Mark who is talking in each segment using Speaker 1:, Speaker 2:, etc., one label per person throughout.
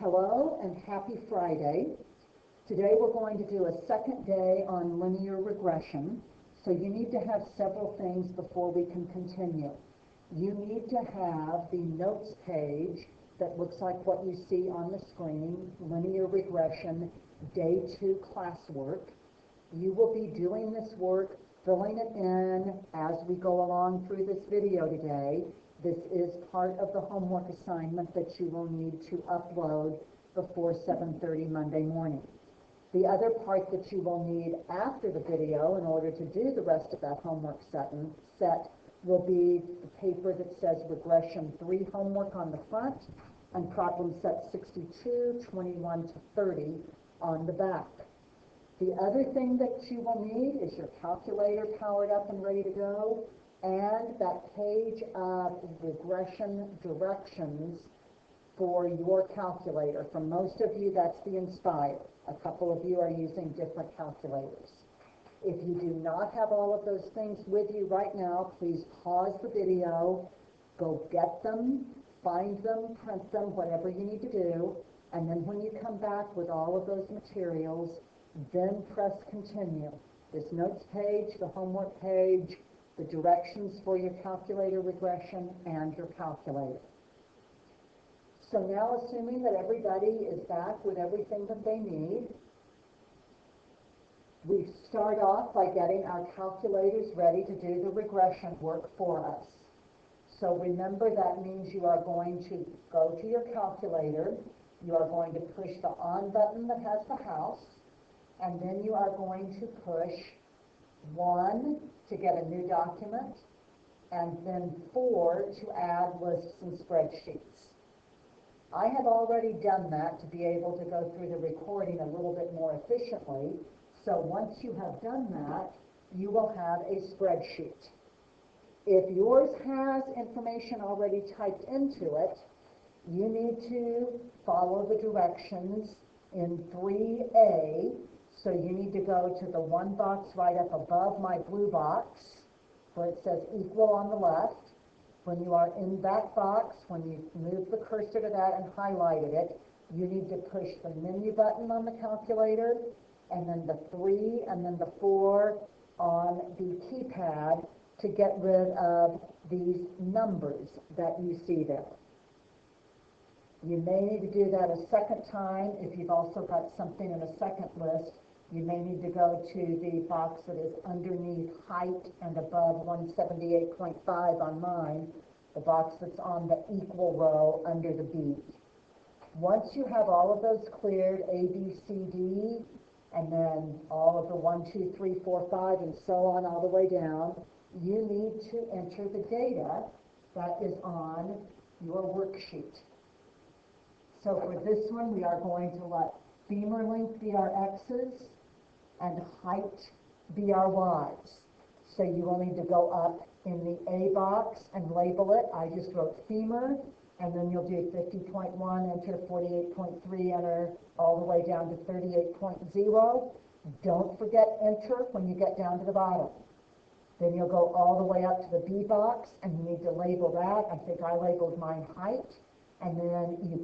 Speaker 1: Hello and happy Friday. Today we're going to do a second day on linear regression. So you need to have several things before we can continue. You need to have the notes page that looks like what you see on the screen, linear regression, day 2 classwork. You will be doing this work, filling it in as we go along through this video today. This is part of the homework assignment that you will need to upload before 7:30 Monday morning. The other part that you will need after the video in order to do the rest of that homework set will be the paper that says Regression 3 homework on the front and problem set 62, 21 to 30 on the back. The other thing that you will need is your calculator powered up and ready to go, and that page of regression directions for your calculator. For most of you, that's the Inspire. A couple of you are using different calculators. If you do not have all of those things with you right now, please pause the video, go get them, find them, print them, whatever you need to do, and then when you come back with all of those materials, then press continue. This notes page, the homework page, the directions for your calculator regression, and your calculator. So now, assuming that everybody is back with everything that they need, we start off by getting our calculators ready to do the regression work for us. So remember, that means you are going to go to your calculator, you are going to push the on button that has the house, and then you are going to push 1 to get a new document, and then 4 to add lists and spreadsheets. I have already done that to be able to go through the recording a little bit more efficiently. So once you have done that, you will have a spreadsheet. If yours has information already typed into it, you need to follow the directions in 3A. So you need to go to the one box right up above my blue box where it says equal on the left. When you are in that box, when you move the cursor to that and highlighted it, you need to push the menu button on the calculator, and then the 3 and then the 4 on the keypad to get rid of these numbers that you see there. You may need to do that a second time if you've also got something in a second list. You may need to go to the box that is underneath height and above 178.5 on mine, the box that's on the equal row under the B. Once you have all of those cleared, A, B, C, D, and then all of the 1, 2, 3, 4, 5, and so on all the way down, you need to enter the data that is on your worksheet. So for this one, we are going to let femur length be our X's and height be our Y's. So you will need to go up in the A box and label it. I just wrote femur, and then you'll do 50.1, enter 48.3, enter all the way down to 38.0. Don't forget enter when you get down to the bottom. Then you'll go all the way up to the B box, and you need to label that. I think I labeled mine height. And then you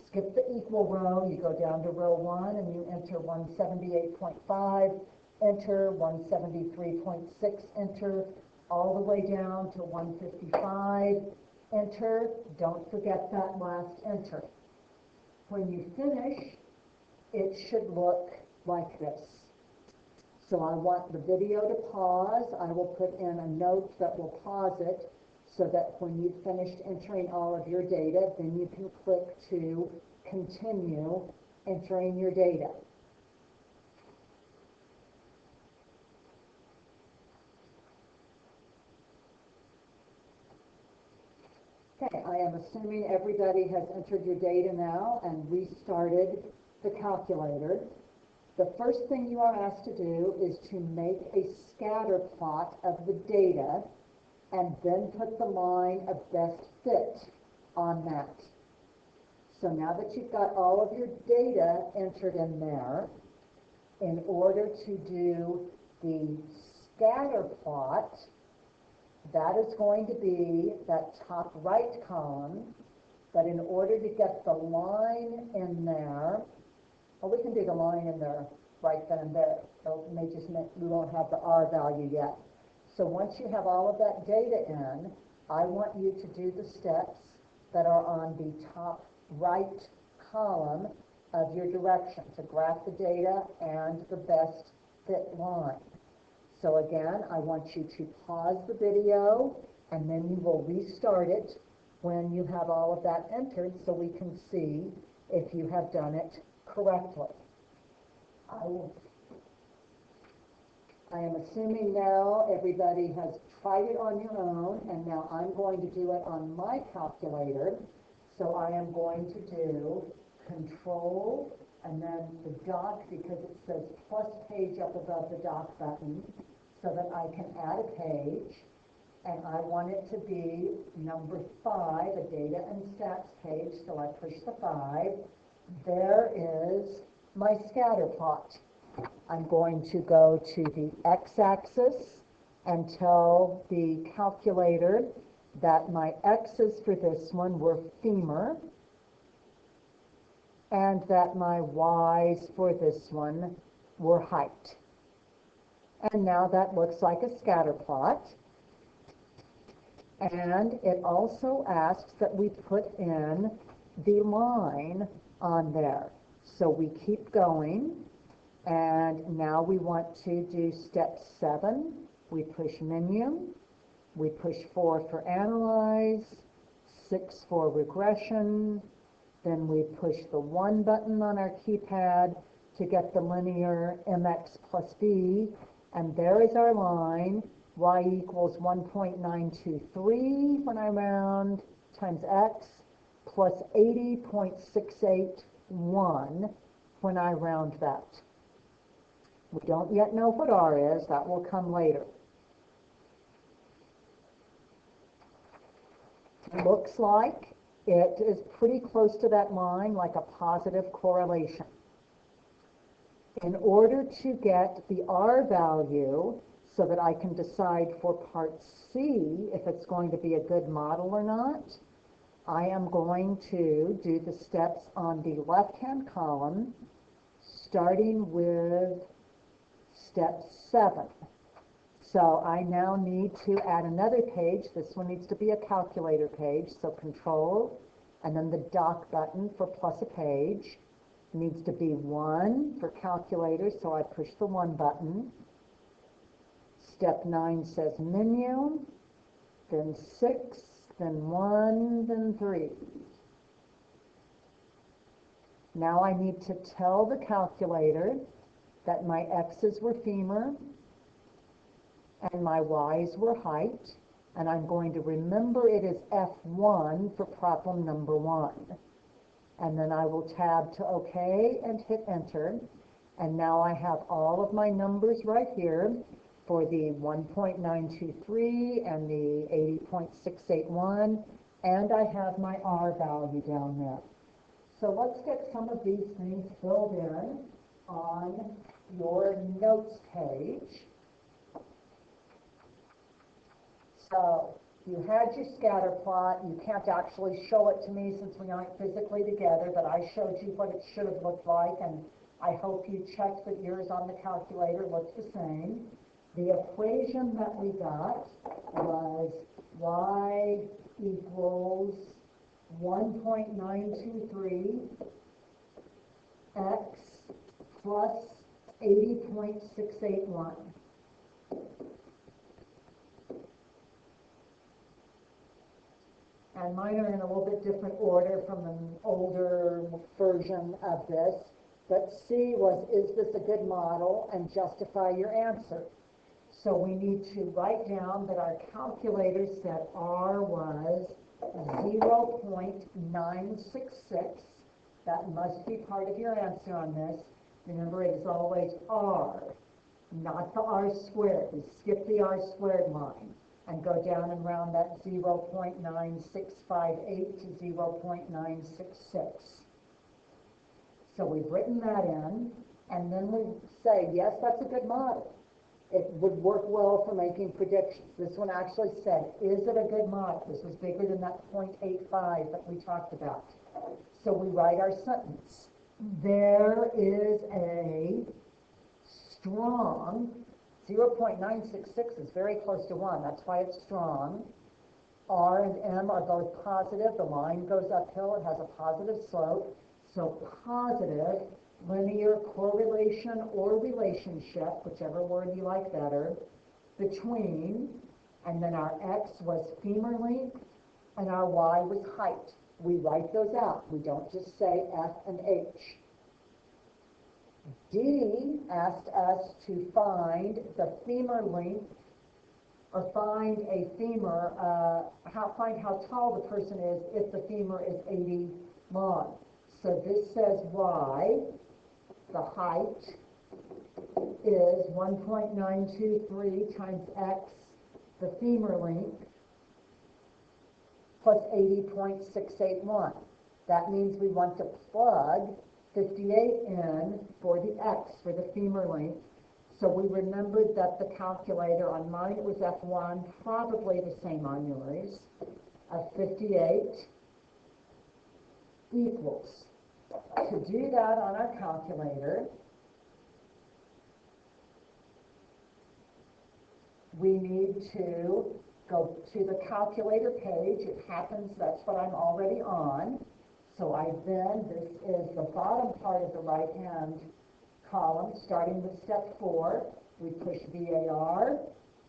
Speaker 1: skip the equal row, you go down to row 1, and you enter 178.5, enter 173.6, enter all the way down to 155, enter. Don't forget that last enter. When you finish, it should look like this. So I want the video to pause. I will put in a note that will pause it, so that when you've finished entering all of your data, then you can click to continue entering your data. Okay, I am assuming everybody has entered your data now and restarted the calculator. The first thing you are asked to do is to make a scatter plot of the data, and then put the line of best fit on that. So now that you've got all of your data entered in there, in order to do the scatter plot, that is going to be that top right column, But in order to get the line in there, well, we can do the line in there right then and there. So it may just mean we won't have the R value yet. So once you have all of that data in, I want you to do the steps that are on the top right column of your direction to graph the data and the best fit line. So again, I want you to pause the video and then you will restart it when you have all of that entered so we can see if you have done it correctly. I am assuming now everybody has tried it on your own, and now I'm going to do it on my calculator. So I am going to do Control and then the dock, because it says plus page up above the dock button, so that I can add a page. And I want it to be number 5, a data and stats page, so I push the 5. There is my scatter plot. I'm going to go to the x-axis and tell the calculator that my x's for this one were femur and that my y's for this one were height. And now that looks like a scatter plot. And it also asks that we put in the line on there. So we keep going. And now we want to do step 7. We push menu. We push 4 for analyze, 6 for regression. Then we push the 1 button on our keypad to get the linear mx plus b. And there is our line, y equals 1.923 when I round times x plus 80.681 when I round that. We don't yet know what R is. That will come later. It looks like it is pretty close to that line, like a positive correlation. In order to get the R value so that I can decide for part C if it's going to be a good model or not, I am going to do the steps on the left-hand column, starting with step 7. So I now need to add another page. This one needs to be a calculator page. So Control and then the dock button for plus a page. Needs to be 1 for calculator, so I push the 1 button. Step 9 says menu, then 6, then 1, then 3. Now I need to tell the calculator that my x's were femur and my y's were height, and I'm going to remember it is F1 for problem number 1. And then I will tab to OK and hit enter. And now I have all of my numbers right here for the 1.923 and the 80.681, and I have my R value down there. So let's get some of these things filled in on your notes page. So you had your scatter plot. You can't actually show it to me since we aren't physically together, but I showed you what it should have looked like, and I hope you checked that yours on the calculator looks the same. The equation that we got was y equals 1.923 x plus 80.681. And mine are in a little bit different order from an older version of this. But C was, is this a good model, and justify your answer. So we need to write down that our calculator said R was 0.966. That must be part of your answer on this. Remember, it is always R, not the R squared. We skip the R squared line and go down and round that 0.9658 to 0.966. So we've written that in, and then we say, yes, that's a good model. It would work well for making predictions. This one actually said, is it a good model? This was bigger than that 0.85 that we talked about. So we write our sentence. There is a strong, 0.966 is very close to 1. That's why it's strong. R and M are both positive. The line goes uphill. It has a positive slope. So positive linear correlation or relationship, whichever word you like better, between, and then our X was femur length and our Y was height. We write those out. We don't just say F and H. D asked us to find the femur length, or find a femur, find how tall the person is if the femur is 80 long. So this says Y, the height is 1.923 times X, the femur length, plus 80.681. That means we want to plug 58 in for the X, for the femur length. So we remembered that the calculator, on mine it was F1, probably the same on yours, of 58 equals. To do that on our calculator, we need to go to the calculator page. It happens that's what I'm already on. So this is the bottom part of the right-hand column, starting with step 4. We push VAR,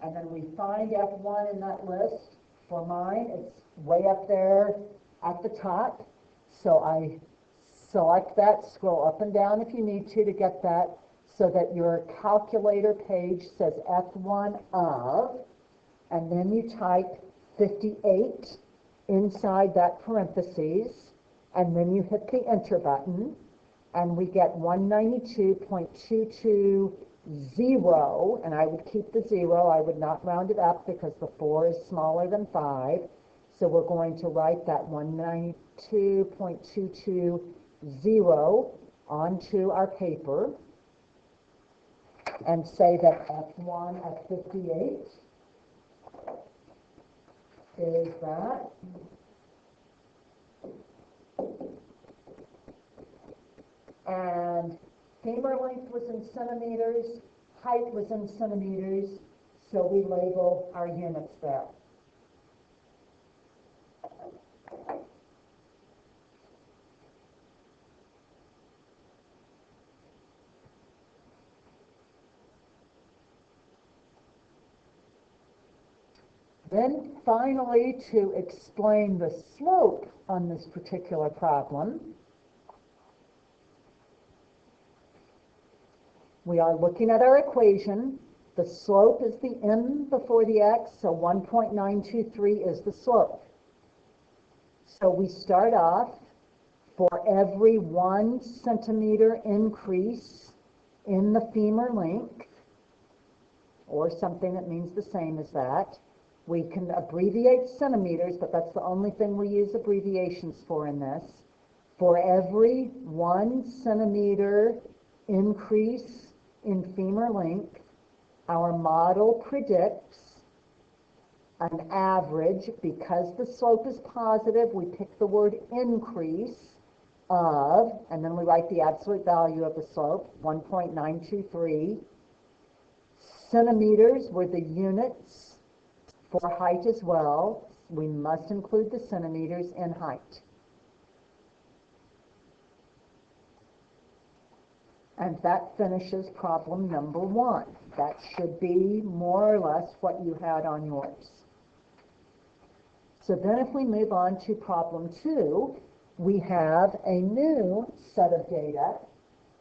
Speaker 1: and then we find F1 in that list. For mine, it's way up there at the top. So I select that, scroll up and down if you need to get that, so that your calculator page says F1 of, and then you type 58 inside that parentheses, and then you hit the enter button, and we get 192.220, and I would keep the 0. I would not round it up because the 4 is smaller than 5. So we're going to write that 192.220 onto our paper and say that F1 at 58 is that. And femur length was in centimeters, height was in centimeters, so we label our units there. Then finally, to explain the slope on this particular problem, we are looking at our equation. The slope is the m before the x, so 1.923 is the slope. So we start off, for every 1 centimeter increase in the femur length, or something that means the same as that, we can abbreviate centimeters, but that's the only thing we use abbreviations for in this. For every 1 centimeter increase in femur length, our model predicts an average. Because the slope is positive, we pick the word increase of, and then we write the absolute value of the slope, 1.923. Centimeters were the units for height as well. We must include the centimeters in height. And that finishes problem number 1. That should be more or less what you had on yours. So then if we move on to problem 2, we have a new set of data.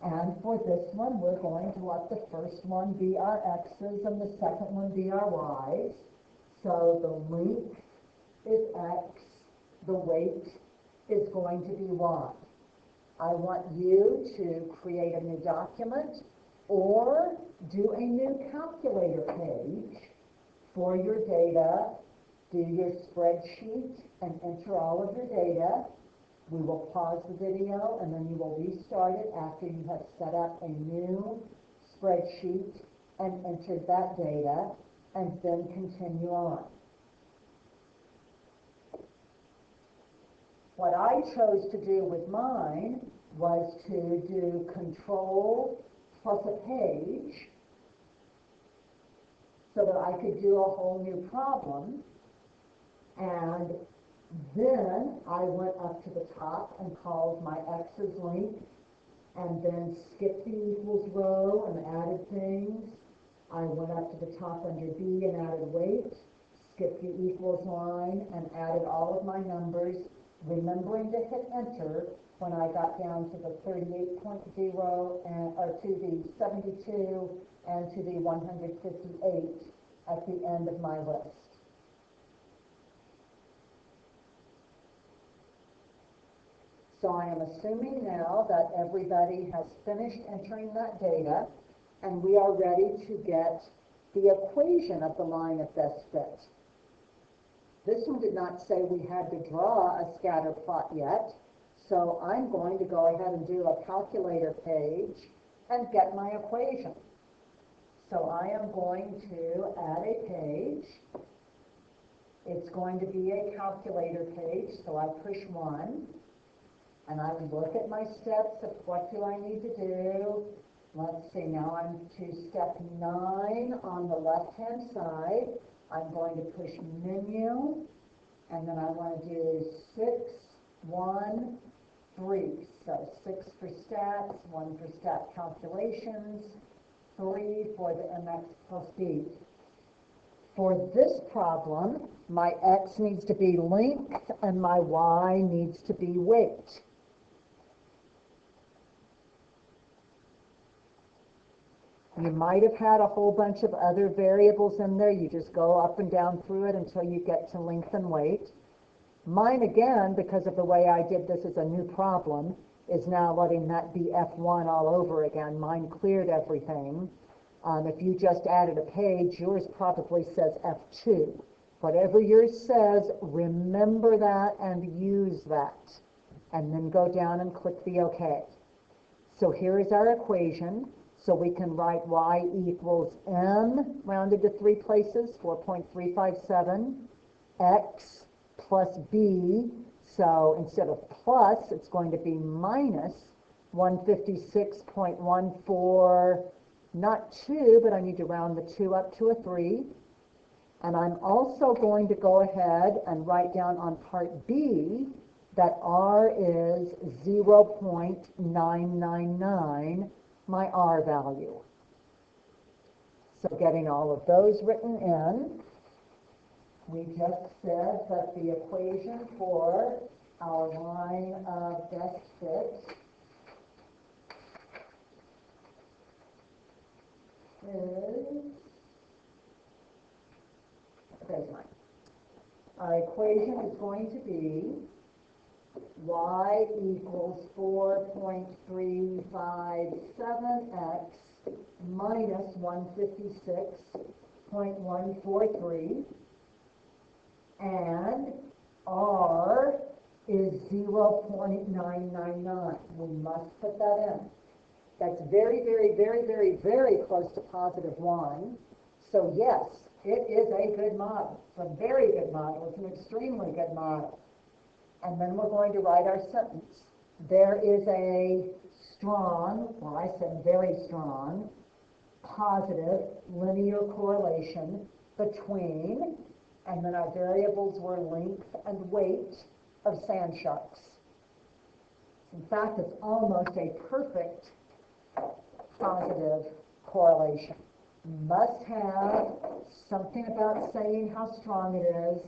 Speaker 1: And for this one, we're going to let the first one be our x's and the second one be our y's. So the length is x, the weight is going to be y. I want you to create a new document or do a new calculator page for your data. Do your spreadsheet and enter all of your data. We will pause the video and then you will restart it after you have set up a new spreadsheet and entered that data, and then continue on. What I chose to do with mine was to do control plus a page so that I could do a whole new problem. And then I went up to the top and called my X's link, and then skipped the equals row and added things. I went up to the top under B and added weight, skipped the equals line, and added all of my numbers, remembering to hit enter when I got down to the 38.0 and or to the 72 and to the 158 at the end of my list. So I am assuming now that everybody has finished entering that data, and we are ready to get the equation of the line of best fit. This one did not say we had to draw a scatter plot yet, so I'm going to go ahead and do a calculator page and get my equation. So I am going to add a page. It's going to be a calculator page, so I push 1. And I look at my steps of what do I need to do. Let's see, now I'm to step 9 on the left-hand side. I'm going to push menu, and then I want to do 6, 1, 3. So 6 for stats, 1 for stat calculations, 3 for the MX plus B. For this problem, my X needs to be length and my Y needs to be weight. You might have had a whole bunch of other variables in there. You just go up and down through it until you get to length and weight. Mine, again, because of the way I did this as a new problem, is now letting that be F1 all over again. Mine cleared everything. If you just added a page, yours probably says F2. Whatever yours says, remember that and use that. And then go down and click the OK. So here is our equation. So we can write y equals m, rounded to 3 places, 4.357, x plus b. So instead of plus, it's going to be minus 156.14, not 2, but I need to round the 2 up to a 3. And I'm also going to go ahead and write down on part B that r is 0.999, my R value. So getting all of those written in, we just said that the equation for our line of best fit is, there's mine. Our equation is going to be y equals 4.357x minus 156.143, and r is 0.999. We must put that in. That's very, very, very, very, very close to positive 1. So yes, it is a good model. It's a very good model. It's an extremely good model. And then we're going to write our sentence. There is a strong, well, I said very strong, positive linear correlation between, and then our variables were length and weight of sand sharks. In fact, it's almost a perfect positive correlation. Must have something about saying how strong it is,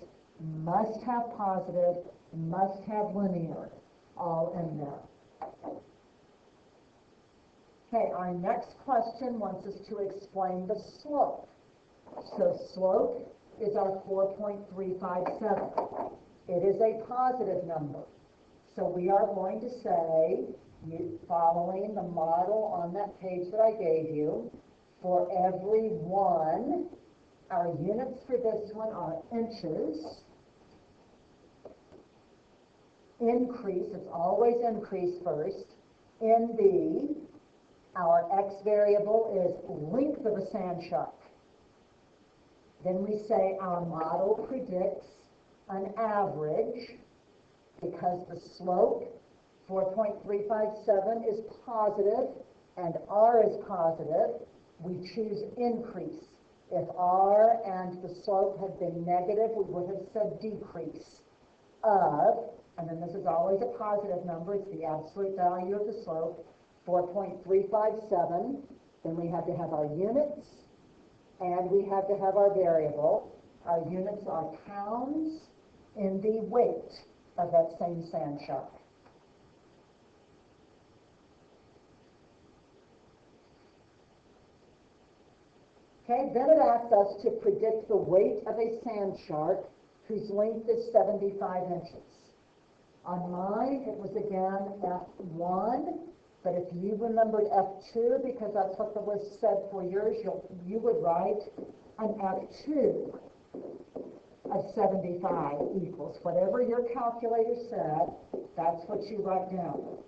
Speaker 1: must have positive, must have linear, all in there. Okay, our next question wants us to explain the slope. So slope is our 4.357. It is a positive number. So we are going to say, following the model on that page that I gave you, for every 1, our units for this one are inches. Increase, it's always increase first, NB, Our x variable is length of a sand shark. Then we say our model predicts an average because the slope, 4.357, is positive and r is positive. We choose increase. If r and the slope had been negative, we would have said decrease of, and then this is always a positive number, it's the absolute value of the slope, 4.357. Then we have to have our units, and we have to have our variable. Our units are pounds in the weight of that same sand shark. Okay, then it asks us to predict the weight of a sand shark whose length is 75 inches. On mine, it was again F1, but if you remembered F2, because that's what the list said for yours, you would write an F2 of 75 equals whatever your calculator said, that's what you write down.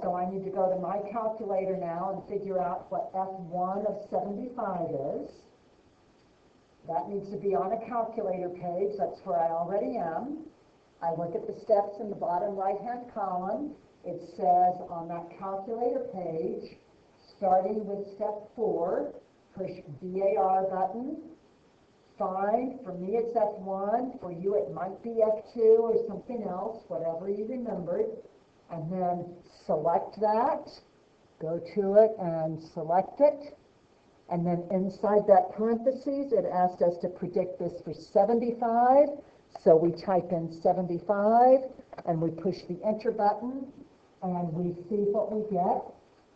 Speaker 1: So I need to go to my calculator now and figure out what F1 of 75 is. That needs to be on a calculator page. That's where I already am. I look at the steps in the bottom right-hand column. It says on that calculator page, starting with step 4, push VAR button. Fine, for me it's F1. For you it might be F2 or something else, whatever you remembered. And then select that, go to it and select it. And then inside that parentheses, it asked us to predict this for 75. So we type in 75 and we push the enter button and we see what we get.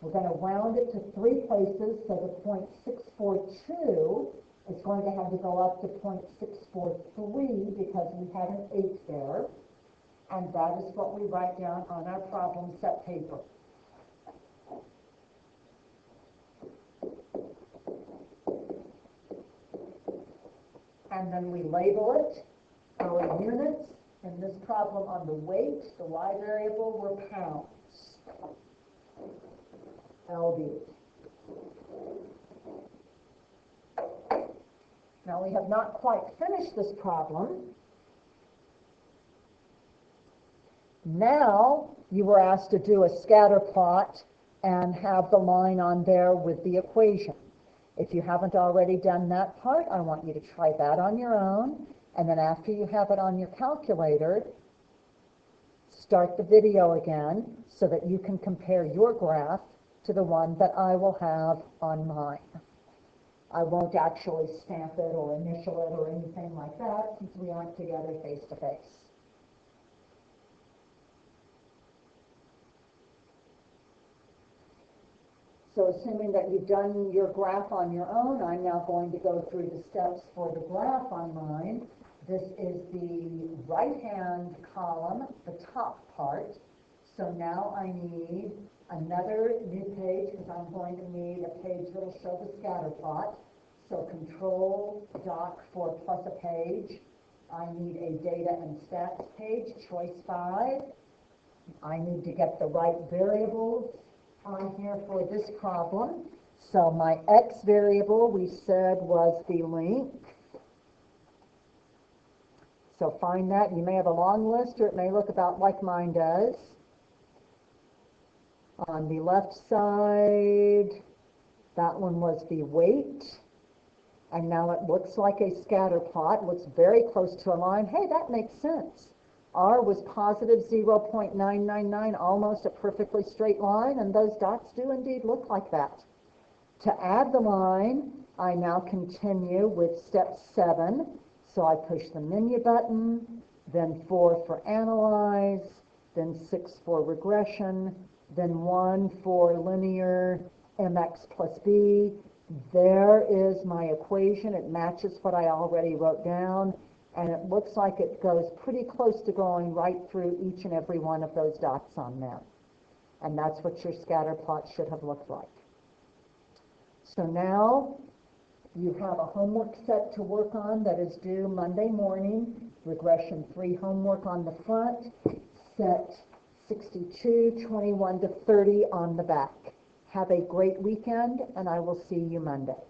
Speaker 1: We're going to round it to 3 places, so the 0.642 is going to have to go up to 0.643 because we had an 8 there. And that is what we write down on our problem set paper. And then we label it, our units. In this problem on the weight, the y variable were pounds. LB. Now we have not quite finished this problem. Now you were asked to do a scatter plot and have the line on there with the equation. If you haven't already done that part, I want you to try that on your own, and then after you have it on your calculator, start the video again so that you can compare your graph to the one that I will have on mine. I won't actually stamp it or initial it or anything like that since we aren't together face to face. So assuming that you've done your graph on your own, I'm now going to go through the steps for the graph on mine. This is the right-hand column, the top part. So now I need another new page because I'm going to need a page that will show the scatter plot. So Control Doc for plus a page. I need a data and stats page, choice 5. I need to get the right variables on here for this problem. So my x variable we said was the length. So find that. You may have a long list or it may look about like mine does. On the left side, that one was the weight. And now it looks like a scatter plot. Looks very close to a line. Hey, that makes sense. R was positive 0.999, almost a perfectly straight line, and those dots do indeed look like that. To add the line, I now continue with step 7. So I push the menu button, then 4 for analyze, then 6 for regression, then 1 for linear mx plus b. There is my equation. It matches what I already wrote down. And it looks like it goes pretty close to going right through each and every one of those dots on there. And that's what your scatter plot should have looked like. So now you have a homework set to work on that is due Monday morning. Regression 3 homework on the front, set 62, 21 to 30 on the back. Have a great weekend, and I will see you Monday.